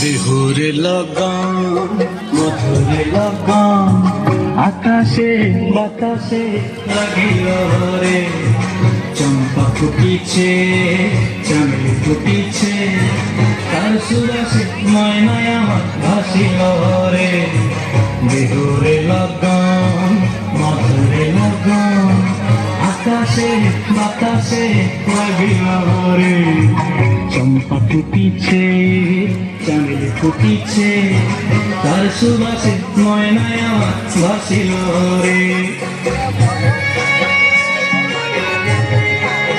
বিহুরে লগন মধুরে লগন আকাশে বাতাসে লাগিল রে, চম্পা ফুটিছে চামেলি ফুটিছে, তার সুবাসে ময়নায় আমার ভাসিল রে। বিহুরে লগন মধুরে লগন আকাশে বাতাসে লাগিল রে, চম্পা ফুটিছে চামেলি ফুটিছে, তার সুবাসে ময়নায় আমার ভাসিল রে।